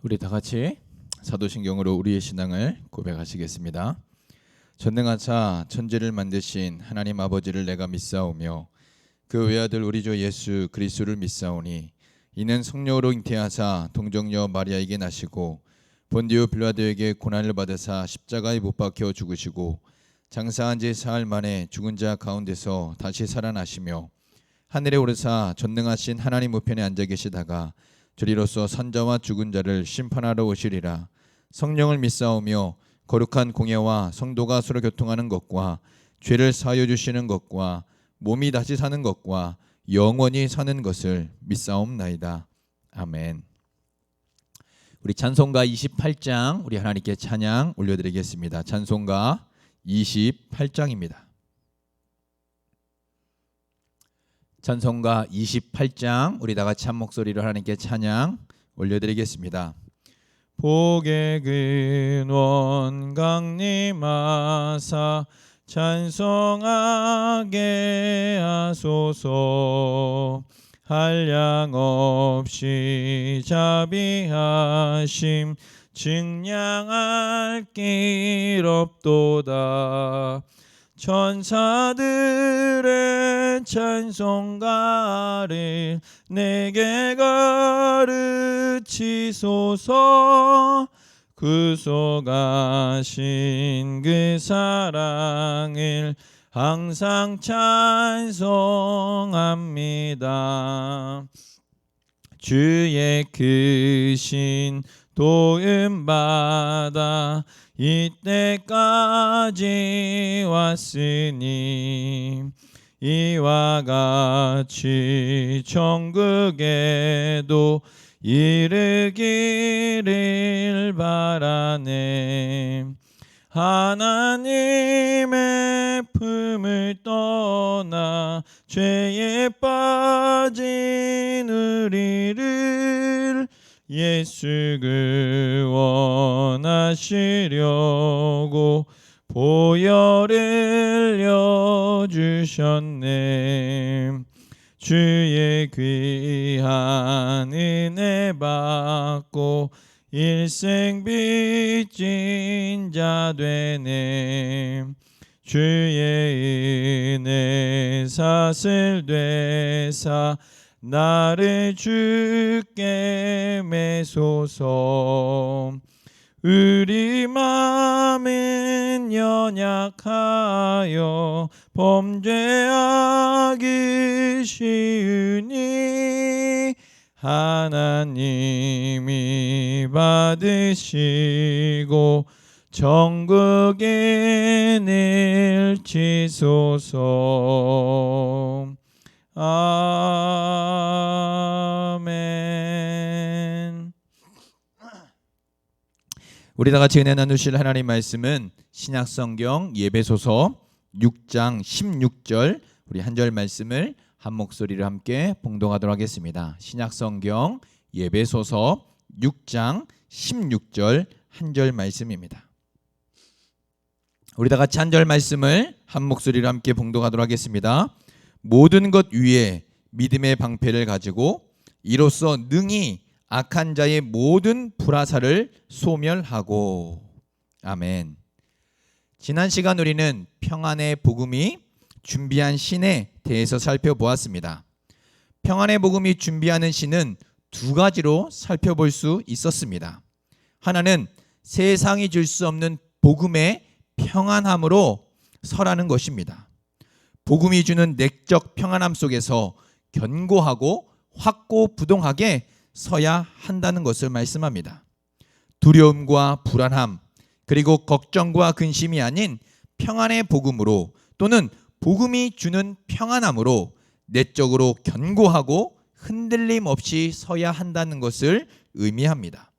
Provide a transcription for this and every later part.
우리 다 같이 사도신경으로 우리의 신앙을 고백하시겠습니다. 전능하사 천지를 만드신 하나님 아버지를 내가 믿사오며 그 외아들 우리 주 예수 그리스도를 믿사오니 이는 성령으로 잉태하사 동정녀 마리아에게 나시고 본디오 빌라도에게 고난을 받으사 십자가에 못 박혀 죽으시고 장사한 지 사흘 만에 죽은 자 가운데서 다시 살아나시며 하늘에 오르사 전능하신 하나님 우편에 앉아 계시다가 저리로서 산자와 죽은 자를 심판하러 오시리라. 성령을 믿사오며 거룩한 공예와 성도가 서로 교통하는 것과 죄를 사하여 주시는 것과 몸이 다시 사는 것과 영원히 사는 것을 믿사옵나이다. 아멘. 우리 찬송가 28장 우리 하나님께 찬양 올려드리겠습니다. 찬송가 28장입니다. 찬송가 28장 우리 다같이 한 목소리로 하나님께 찬양 올려드리겠습니다. 복의 근원 강림하사 찬송하게 하소서. 한량없이 자비하심 증량할 길 없도다. 천사들의 찬송가를 내게 가르치소서. 구속하신 그 사랑을 항상 찬송합니다. 주의 크신 도움 받아 이때까지 왔으니 이와 같이 천국에도 이르기를 바라네. 하나님의 품을 떠나 죄에 빠진 우리를 예수 구원하시려고 보혈을 내어주셨네. 주의 귀한 은혜 받고 일생 빚진 자 되네. 주의 은혜 사슬 되사 나를 주께 매소서. 우리 마음은 연약하여 범죄하기 쉬우니 하나님이 받으시고 천국에 내치소서. 아멘. 우리 다 같이 은혜 나누실 하나님 말씀은 신약성경 예배소서 6장 16절 우리 한 절 말씀을 한 목소리로 함께 봉독하도록 하겠습니다. 신약성경 예배소서 6장 16절 한 절 말씀입니다. 우리 다 같이 한 절 말씀을 한 목소리로 함께 봉독하도록 하겠습니다. 모든 것 위에 믿음의 방패를 가지고 이로써 능히 악한 자의 모든 불화살을 소멸하고. 아멘. 지난 시간 우리는 평안의 복음이 준비한 신에 대해서 살펴보았습니다. 평안의 복음이 준비하는 신은 두 가지로 살펴볼 수 있었습니다. 하나는 세상이 줄 수 없는 복음의 평안함으로 설하는 것입니다. 복음이 주는 내적 평안함 속에서 견고하고 확고부동하게 서야 한다는 것을 말씀합니다. 두려움과 불안함 그리고 걱정과 근심이 아닌 평안의 복음으로 또는 복음이 주는 평안함으로 내적으로 견고하고 흔들림 없이 서야 한다는 것을 의미합니다.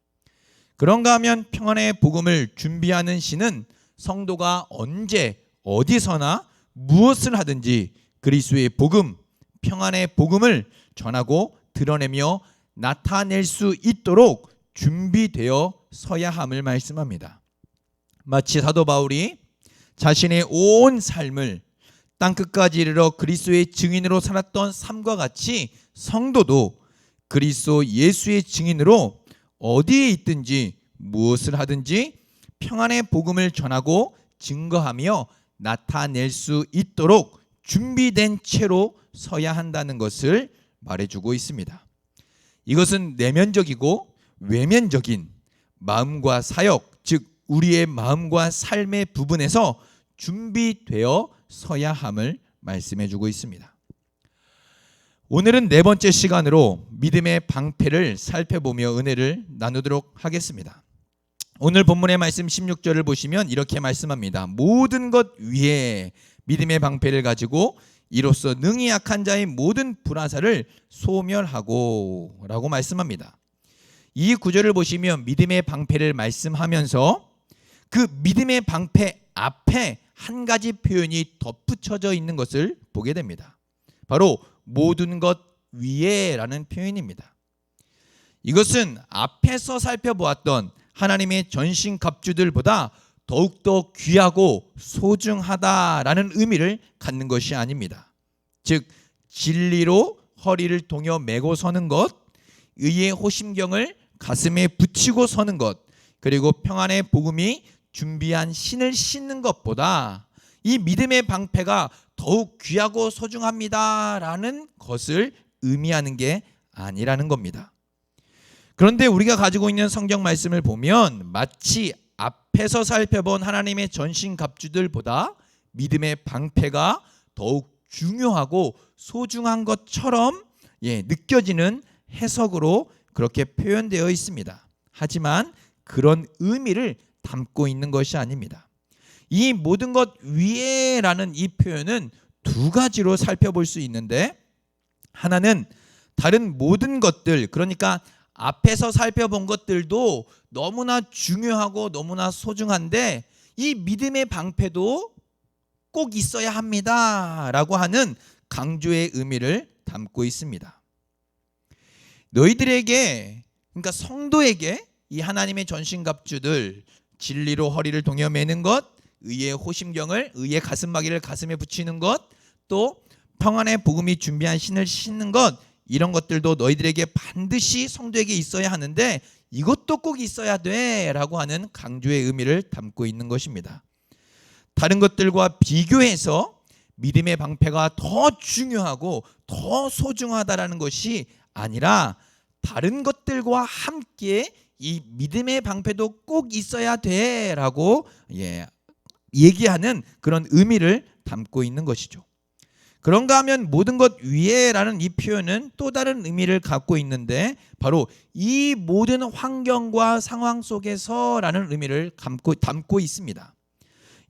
그런가 하면 평안의 복음을 준비하는 신은 성도가 언제 어디서나 무엇을 하든지 그리스도의 복음, 평안의 복음을 전하고 드러내며 나타낼 수 있도록 준비되어 서야 함을 말씀합니다. 마치 사도 바울이 자신의 온 삶을 땅끝까지 이르러 그리스도의 증인으로 살았던 삶과 같이 성도도 그리스도 예수의 증인으로 어디에 있든지 무엇을 하든지 평안의 복음을 전하고 증거하며 나타낼 수 있도록 준비된 채로 서야 한다는 것을 말해주고 있습니다. 이것은 내면적이고 외면적인 마음과 사역, 즉 우리의 마음과 삶의 부분에서 준비되어 서야 함을 말씀해주고 있습니다. 오늘은 네 번째 시간으로 믿음의 방패를 살펴보며 은혜를 나누도록 하겠습니다. 오늘 본문의 말씀 16절을 보시면 이렇게 말씀합니다. 모든 것 위에 믿음의 방패를 가지고 이로써 능히 약한 자의 모든 불화살을 소멸하고 라고 말씀합니다. 이 구절을 보시면 믿음의 방패를 말씀하면서 그 믿음의 방패 앞에 한 가지 표현이 덧붙여져 있는 것을 보게 됩니다. 바로 모든 것 위에라는 표현입니다. 이것은 앞에서 살펴보았던 하나님의 전신갑주들보다 더욱더 귀하고 소중하다라는 의미를 갖는 것이 아닙니다. 즉 진리로 허리를 동여 매고 서는 것, 의의 호심경을 가슴에 붙이고 서는 것, 그리고 평안의 복음이 준비한 신을 신는 것보다 이 믿음의 방패가 더욱 귀하고 소중합니다라는 것을 의미하는 게 아니라는 겁니다. 그런데 우리가 가지고 있는 성경 말씀을 보면 마치 앞에서 살펴본 하나님의 전신갑주들보다 믿음의 방패가 더욱 중요하고 소중한 것처럼 느껴지는 해석으로 그렇게 표현되어 있습니다. 하지만 그런 의미를 담고 있는 것이 아닙니다. 이 모든 것 위에라는 이 표현은 두 가지로 살펴볼 수 있는데, 하나는 다른 모든 것들, 그러니까 앞에서 살펴본 것들도 너무나 중요하고 너무나 소중한데 이 믿음의 방패도 꼭 있어야 합니다 라고 하는 강조의 의미를 담고 있습니다. 너희들에게, 그러니까 성도에게 이 하나님의 전신갑주들, 진리로 허리를 동여 매는 것, 의의 호심경을, 의의 가슴막이를 가슴에 붙이는 것, 또 평안의 복음이 준비한 신을 신는 것, 이런 것들도 너희들에게 반드시 성도에게 있어야 하는데 이것도 꼭 있어야 돼 라고 하는 강조의 의미를 담고 있는 것입니다. 다른 것들과 비교해서 믿음의 방패가 더 중요하고 더 소중하다라는 것이 아니라 다른 것들과 함께 이 믿음의 방패도 꼭 있어야 돼 라고 얘기하는 그런 의미를 담고 있는 것이죠. 그런가 하면 모든 것 위에라는 이 표현은 또 다른 의미를 갖고 있는데 바로 이 모든 환경과 상황 속에서라는 의미를 담고 있습니다.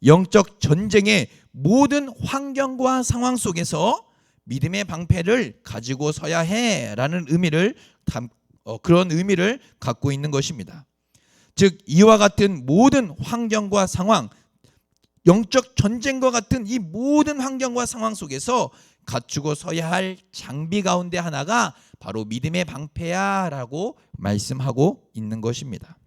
영적 전쟁의 모든 환경과 상황 속에서 믿음의 방패를 가지고 서야 해라는 의미를 그런 의미를 갖고 있는 것입니다. 즉 이와 같은 모든 환경과 상황, 영적 전쟁과 같은 이 모든 환경과 상황 속에서 갖추고 서야 할 장비 가운데 하나가 바로 믿음의 방패야 라고 말씀하고 있는 것입니다.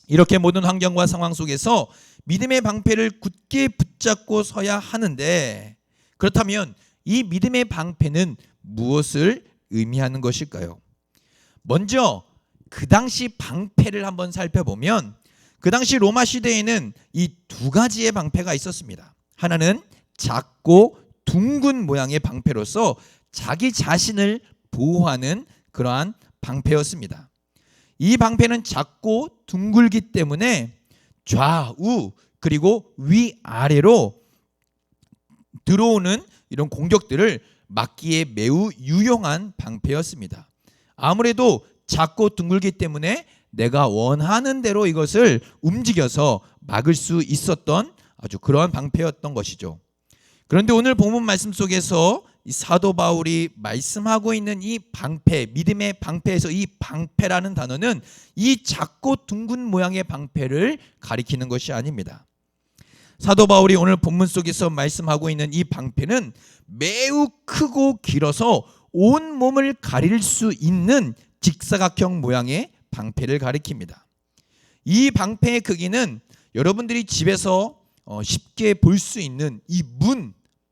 이렇게 모든 환경과 상황 속에서 믿음의 방패를 굳게 붙잡고 서야 하는데, 그렇다면 이 믿음의 방패는 무엇을 의미하는 것일까요? 먼저 그 당시 방패를 한번 살펴보면 그 당시 로마 시대에는 이 두 가지의 방패가 있었습니다. 하나는 작고 둥근 모양의 방패로서 자기 자신을 보호하는 그러한 방패였습니다. 이 방패는 작고 둥글기 때문에 좌우 그리고 위아래로 들어오는 이런 공격들을 막기에 매우 유용한 방패였습니다. 아무래도 작고 둥글기 때문에 내가 원하는 대로 이것을 움직여서 막을 수 있었던 아주 그러한 방패였던 것이죠. 그런데 오늘 본문 말씀 속에서 이 사도 바울이 말씀하고 있는 이 방패, 믿음의 방패에서 이 방패라는 단어는 이 작고 둥근 모양의 방패를 가리키는 것이 아닙니다. 사도 바울이 오늘 본문 속에서 말씀하고 있는 이 방패는 매우 크고 길어서 온 몸을 가릴 수 있는 직사각형 모양의 방패를 가리킵니다. 이 방패의 크기는 여러분들이 집에서 쉽게 볼 수 있는 이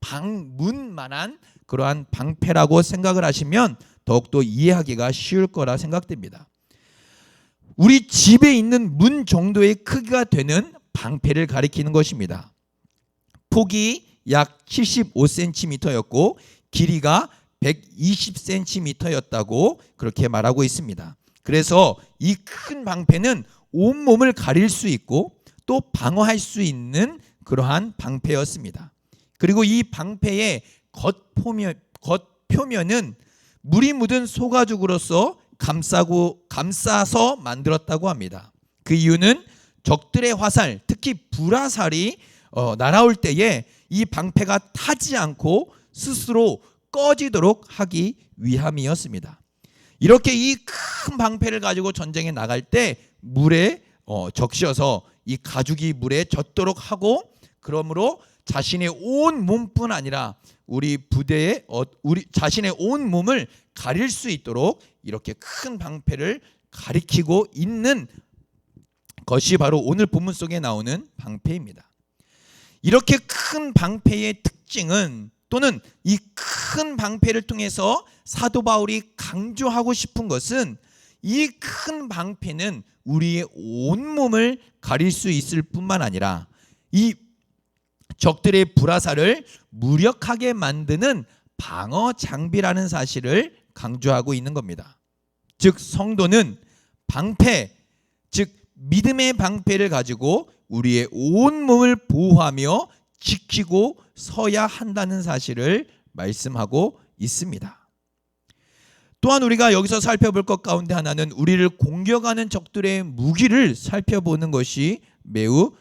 방문만한 그러한 방패라고 생각을 하시면 더욱더 이해하기가 쉬울 거라 생각됩니다. 우리 집에 있는 문 정도의 크기가 되는 방패를 가리키는 것입니다. 폭이 약 75cm였고 길이가 120cm였다고 그렇게 말하고 있습니다. 그래서 이 큰 방패는 온몸을 가릴 수 있고 또 방어할 수 있는 그러한 방패였습니다. 그리고 이 방패의 겉표면은 물이 묻은 소가죽으로서 감싸서 만들었다고 합니다. 그 이유는 적들의 화살, 특히 불화살이 날아올 때에 이 방패가 타지 않고 스스로 꺼지도록 하기 위함이었습니다. 이렇게 이 큰 방패를 가지고 전쟁에 나갈 때 물에 적셔서 이 가죽이 물에 젖도록 하고, 그러므로 자신의 온 몸뿐 아니라 우리 부대의 우리 자신의 온 몸을 가릴 수 있도록 이렇게 큰 방패를 가리키고 있는 것이 바로 오늘 본문 속에 나오는 방패입니다. 이렇게 큰 방패의 특징은, 또는 이 큰 방패를 통해서 사도 바울이 강조하고 싶은 것은, 이 큰 방패는 우리의 온몸을 가릴 수 있을 뿐만 아니라 이 적들의 불화살을 무력하게 만드는 방어 장비라는 사실을 강조하고 있는 겁니다. 즉 성도는 방패, 즉 믿음의 방패를 가지고 우리의 온몸을 보호하며 지키고 서야 한다는 사실을 말씀하고 있습니다. 또한 우리가 여기서 살펴볼 것 가운데 하나는 우리를 공격하는 적들의 무기를 살펴보는 것이 매우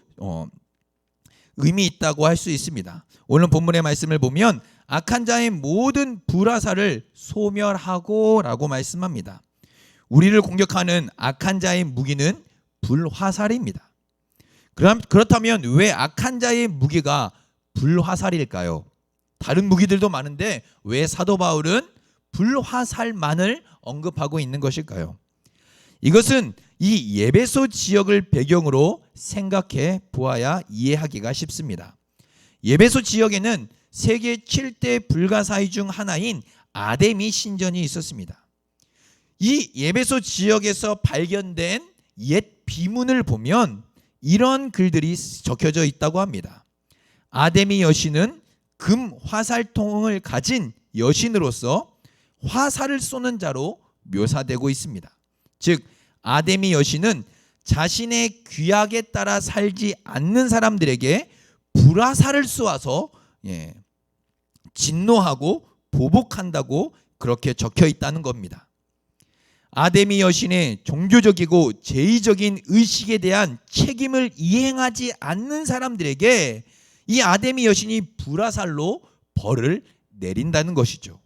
의미 있다고 할 수 있습니다. 오늘 본문의 말씀을 보면 악한 자의 모든 불화살을 소멸하고 라고 말씀합니다. 우리를 공격하는 악한 자의 무기는 불화살입니다. 그렇다면 왜 악한 자의 무기가 불화살일까요? 다른 무기들도 많은데 왜 사도 바울은 불화살만을 언급하고 있는 것일까요? 이것은 이 에베소 지역을 배경으로 생각해 보아야 이해하기가 쉽습니다. 에베소 지역에는 세계 7대 불가사의 중 하나인 아데미 신전이 있었습니다. 이 에베소 지역에서 발견된 옛 비문을 보면 이런 글들이 적혀져 있다고 합니다. 아데미 여신은 금 화살통을 가진 여신으로서 화살을 쏘는 자로 묘사되고 있습니다. 즉 아데미 여신은 자신의 귀약에 따라 살지 않는 사람들에게 불화살을 쏘아서 진노하고 보복한다고 그렇게 적혀 있다는 겁니다. 아데미 여신의 종교적이고 제의적인 의식에 대한 책임을 이행하지 않는 사람들에게 이 아데미 여신이 불화살로 벌을 내린다는 것이죠.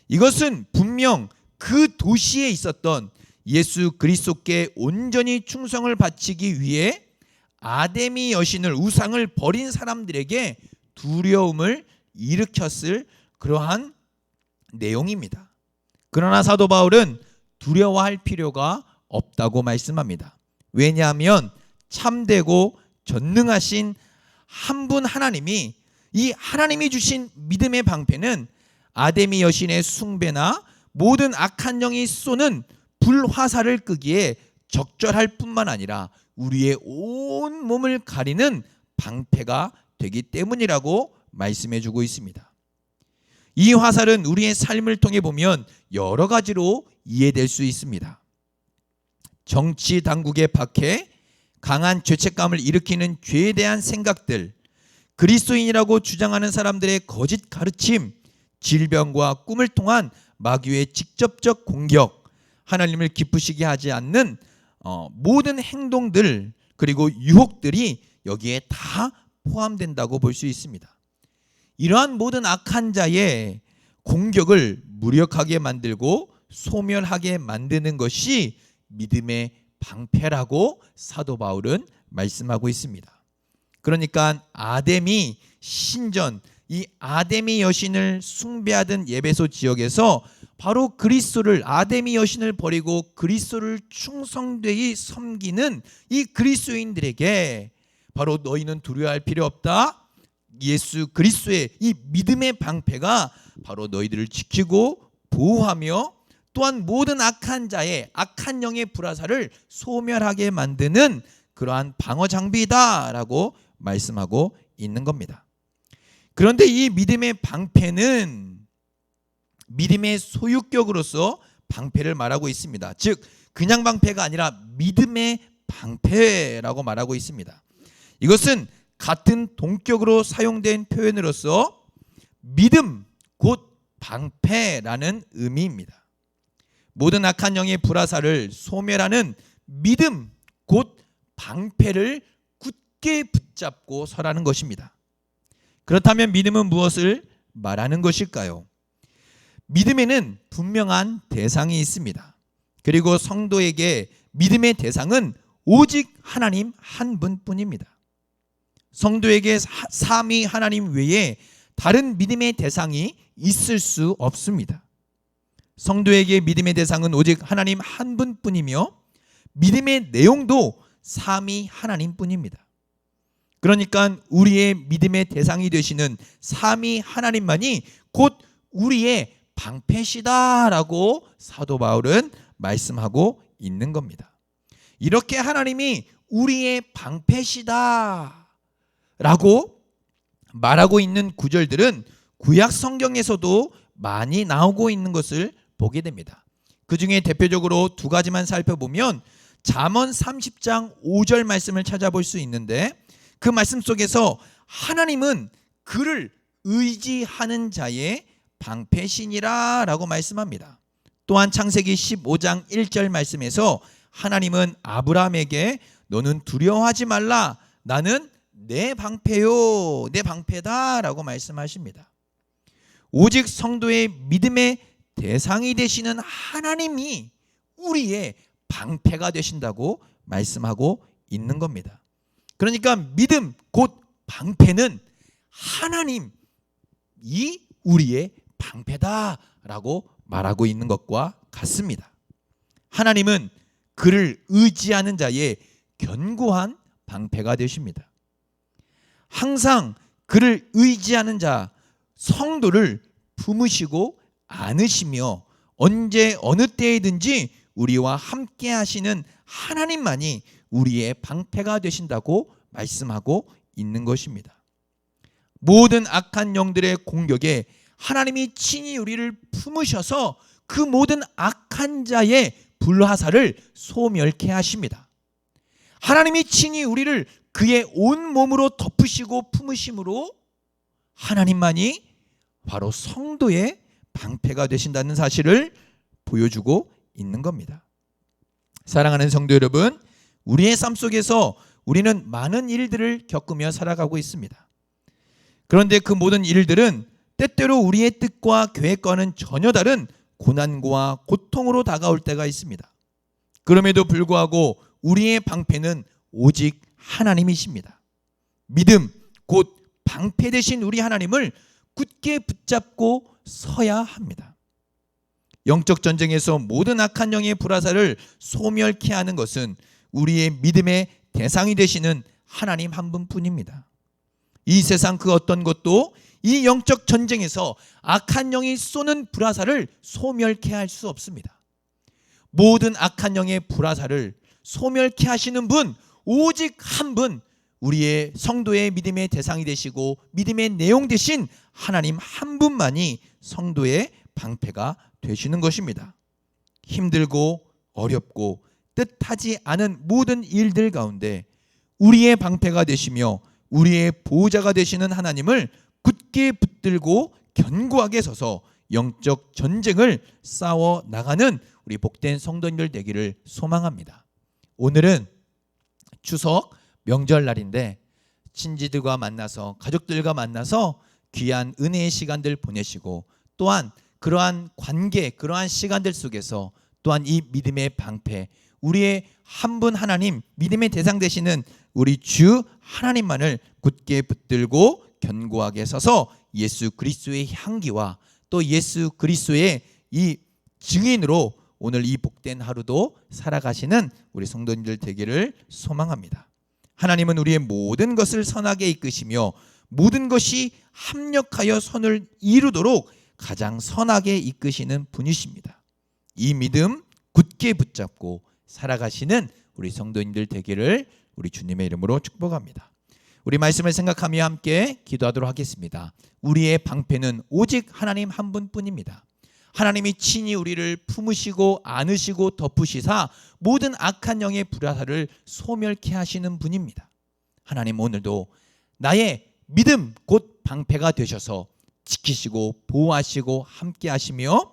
이것은 분명 그 도시에 있었던 예수 그리스도께 온전히 충성을 바치기 위해 아데미 여신을, 우상을 버린 사람들에게 두려움을 일으켰을 그러한 내용입니다. 그러나 사도 바울은 두려워할 필요가 없다고 말씀합니다. 왜냐하면 참되고 전능하신 한 분 하나님이, 이 하나님이 주신 믿음의 방패는 아데미 여신의 숭배나 모든 악한 영이 쏘는 불화살을 끄기에 적절할 뿐만 아니라 우리의 온 몸을 가리는 방패가 되기 때문이라고 말씀해 주고 있습니다. 이 화살은 우리의 삶을 통해 보면 여러 가지로 이해될 수 있습니다. 정치 당국의 박해, 강한 죄책감을 일으키는 죄에 대한 생각들, 그리스도인이라고 주장하는 사람들의 거짓 가르침, 질병과 꿈을 통한 마귀의 직접적 공격, 하나님을 기쁘시게 하지 않는 모든 행동들, 그리고 유혹들이 여기에 다 포함된다고 볼 수 있습니다. 이러한 모든 악한 자의 공격을 무력하게 만들고 소멸하게 만드는 것이 믿음의 방패라고 사도 바울은 말씀하고 있습니다. 그러니까 아데미 신전, 이 아데미 여신을 숭배하던 에베소 지역에서 바로 그리스도를, 아데미 여신을 버리고 그리스도를 충성되이 섬기는 이 그리스도인들에게 바로 너희는 두려워할 필요 없다, 예수 그리스도의 이 믿음의 방패가 바로 너희들을 지키고 보호하며 또한 모든 악한 자의 악한 영의 불화살을 소멸하게 만드는 그러한 방어 장비다라고 말씀하고 있는 겁니다. 그런데 이 믿음의 방패는 믿음의 소유격으로서 방패를 말하고 있습니다. 즉 그냥 방패가 아니라 믿음의 방패라고 말하고 있습니다. 이것은 같은 동격으로 사용된 표현으로서 믿음 곧 방패라는 의미입니다. 모든 악한 영의 불화살을 소멸하는 믿음 곧 방패를 굳게 붙잡고 서라는 것입니다. 그렇다면 믿음은 무엇을 말하는 것일까요? 믿음에는 분명한 대상이 있습니다. 그리고 성도에게 믿음의 대상은 오직 하나님 한 분뿐입니다. 성도에게 삼위 하나님 외에 다른 믿음의 대상이 있을 수 없습니다. 성도에게 믿음의 대상은 오직 하나님 한 분뿐이며 믿음의 내용도 삼위 하나님뿐입니다. 그러니까 우리의 믿음의 대상이 되시는 삼위 하나님만이 곧 우리의 방패시다라고 사도 바울은 말씀하고 있는 겁니다. 이렇게 하나님이 우리의 방패시다라고 말하고 있는 구절들은 구약 성경에서도 많이 나오고 있는 것을 보게 됩니다. 그 중에 대표적으로 두 가지만 살펴보면 잠언 30장 5절 말씀을 찾아볼 수 있는데 그 말씀 속에서 하나님은 그를 의지하는 자의 방패시니라 라고 말씀합니다. 또한 창세기 15장 1절 말씀에서 하나님은 아브라함에게 너는 두려워하지 말라 나는 내 방패요 내 방패다 라고 말씀하십니다. 오직 성도의 믿음의 대상이 되시는 하나님이 우리의 방패가 되신다고 말씀하고 있는 겁니다. 그러니까 믿음 곧 방패는 하나님이 우리의 방패다라고 말하고 있는 것과 같습니다. 하나님은 그를 의지하는 자의 견고한 방패가 되십니다. 항상 그를 의지하는 자 성도를 품으시고 안으시며 언제 어느 때이든지 우리와 함께 하시는 하나님만이 우리의 방패가 되신다고 말씀하고 있는 것입니다. 모든 악한 영들의 공격에 하나님이 친히 우리를 품으셔서 그 모든 악한 자의 불화살을 소멸케 하십니다. 하나님이 친히 우리를 그의 온 몸으로 덮으시고 품으심으로 하나님만이 바로 성도의 방패가 되신다는 사실을 보여주고 있는 겁니다. 사랑하는 성도 여러분, 우리의 삶 속에서 우리는 많은 일들을 겪으며 살아가고 있습니다. 그런데 그 모든 일들은 때때로 우리의 뜻과 계획과는 전혀 다른 고난과 고통으로 다가올 때가 있습니다. 그럼에도 불구하고 우리의 방패는 오직 하나님이십니다. 믿음 곧 방패 되신 우리 하나님을 굳게 붙잡고 서야 합니다. 영적 전쟁에서 모든 악한 영의 불화살을 소멸케 하는 것은 우리의 믿음의 대상이 되시는 하나님 한 분뿐입니다. 이 세상 그 어떤 것도 이 영적 전쟁에서 악한 영이 쏘는 불화살을 소멸케 할 수 없습니다. 모든 악한 영의 불화살을 소멸케 하시는 분 오직 한 분, 우리의 성도의 믿음의 대상이 되시고 믿음의 내용 되신 하나님 한 분만이 성도의 방패가 되시는 것입니다. 힘들고 어렵고 뜻하지 않은 모든 일들 가운데 우리의 방패가 되시며 우리의 보호자가 되시는 하나님을 굳게 붙들고 견고하게 서서 영적 전쟁을 싸워 나가는 우리 복된 성도님들 되기를 소망합니다. 오늘은 추석 명절날인데 친지들과 만나서 가족들과 만나서 귀한 은혜의 시간들 보내시고 또한 그러한 관계 그러한 시간들 속에서 또한 이 믿음의 방패 우리의 한 분 하나님 믿음의 대상 되시는 우리 주 하나님만을 굳게 붙들고 견고하게 서서 예수 그리스도의 향기와 또 예수 그리스도의 이 증인으로 오늘 이 복된 하루도 살아가시는 우리 성도님들 되기를 소망합니다. 하나님은 우리의 모든 것을 선하게 이끄시며 모든 것이 합력하여 선을 이루도록 가장 선하게 이끄시는 분이십니다. 이 믿음 굳게 붙잡고 살아가시는 우리 성도님들 되기를 우리 주님의 이름으로 축복합니다. 우리 말씀을 생각하며 함께 기도하도록 하겠습니다. 우리의 방패는 오직 하나님 한 분뿐입니다. 하나님이 친히 우리를 품으시고 안으시고 덮으시사 모든 악한 영의 불화살을 소멸케 하시는 분입니다. 하나님 오늘도 나의 믿음 곧 방패가 되셔서 지키시고 보호하시고 함께 하시며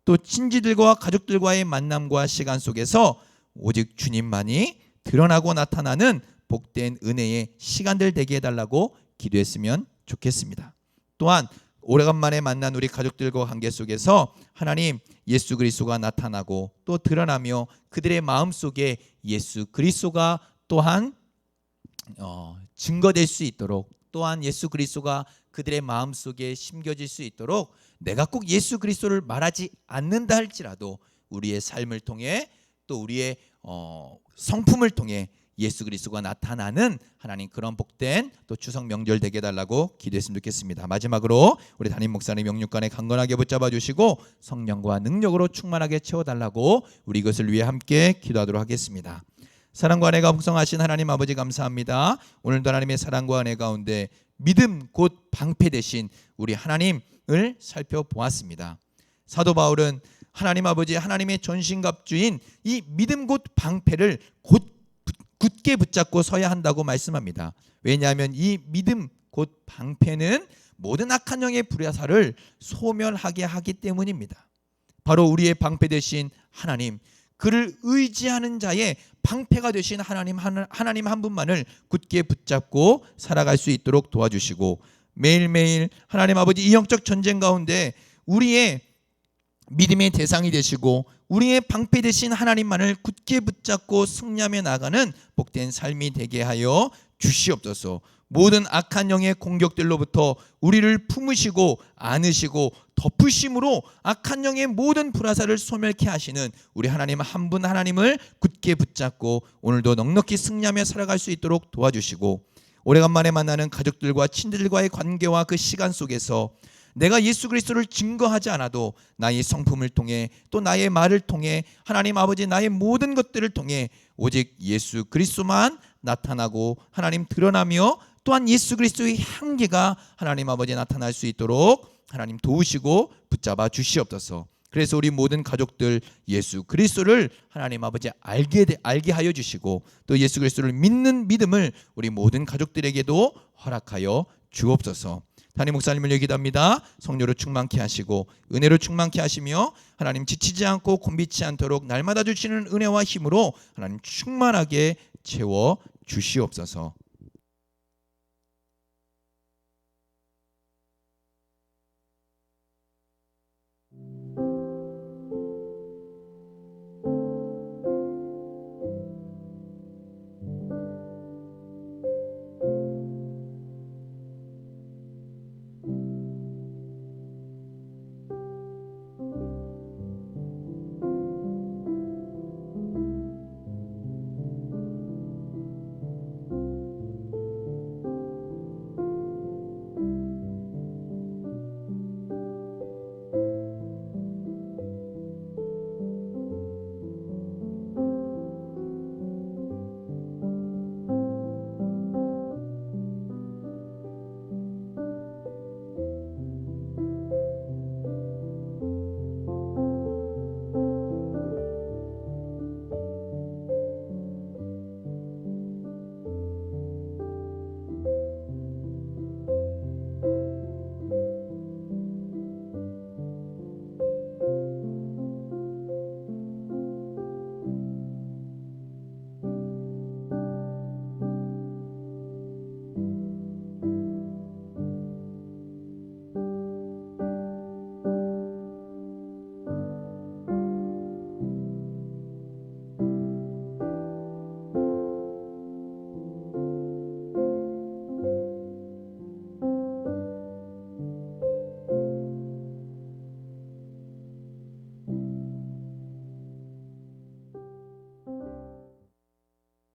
또 친지들과 가족들과의 만남과 시간 속에서 오직 주님만이 드러나고 나타나는 복된 은혜의 시간들 되게 해달라고 기도했으면 좋겠습니다. 또한 오래간만에 만난 우리 가족들과 관계 속에서 하나님 예수 그리스도가 나타나고 또 드러나며 그들의 마음속에 예수 그리스도가 또한 증거될 수 있도록, 또한 예수 그리스도가 그들의 마음속에 심겨질 수 있도록 내가 꼭 예수 그리스도를 말하지 않는다 할지라도 우리의 삶을 통해 또 우리의 성품을 통해 예수 그리스도가 나타나는 하나님 그런 복된 또 추석 명절 되게 해달라고 기도했으면 좋겠습니다. 마지막으로 우리 담임 목사님 영육간에 강건하게 붙잡아 주시고 성령과 능력으로 충만하게 채워달라고 우리 이것을 위해 함께 기도하도록 하겠습니다. 사랑과 은혜가 풍성하신 하나님 아버지 감사합니다. 오늘도 하나님의 사랑과 은혜 가운데 믿음 곧 방패 되신 우리 하나님을 살펴보았습니다. 사도 바울은 하나님 아버지 하나님의 전신갑주인 이 믿음 곧 방패를 굳게 붙잡고 서야 한다고 말씀합니다. 왜냐하면 이 믿음 곧 방패는 모든 악한 영의 불화살을 소멸하게 하기 때문입니다. 바로 우리의 방패 되신 하나님, 그를 의지하는 자의 방패가 되신 하나님 한 분만을 굳게 붙잡고 살아갈 수 있도록 도와주시고 매일매일 하나님 아버지 이 영적 전쟁 가운데 우리의 믿음의 대상이 되시고 우리의 방패 되신 하나님만을 굳게 붙잡고 승리하며 나가는 복된 삶이 되게 하여 주시옵소서. 모든 악한 영의 공격들로부터 우리를 품으시고 안으시고 덮으심으로 악한 영의 모든 불화살을 소멸케 하시는 우리 하나님 한 분 하나님을 굳게 붙잡고 오늘도 넉넉히 승리하며 살아갈 수 있도록 도와주시고 오래간만에 만나는 가족들과 친구들과의 관계와 그 시간 속에서 내가 예수 그리스도를 증거하지 않아도 나의 성품을 통해 또 나의 말을 통해 하나님 아버지 나의 모든 것들을 통해 오직 예수 그리스도만 나타나고 하나님 드러나며 또한 예수 그리스도의 향기가 하나님 아버지 나타날 수 있도록 하나님 도우시고 붙잡아 주시옵소서. 그래서 우리 모든 가족들 예수 그리스도를 하나님 아버지 알게 하여 주시고 또 예수 그리스도를 믿는 믿음을 우리 모든 가족들에게도 허락하여 주옵소서. 담임 목사님을 기도합니다. 성령으로 충만케 하시고 은혜로 충만케 하시며 하나님 지치지 않고 곤비치 않도록 날마다 주시는 은혜와 힘으로 하나님 충만하게 채워 주시옵소서.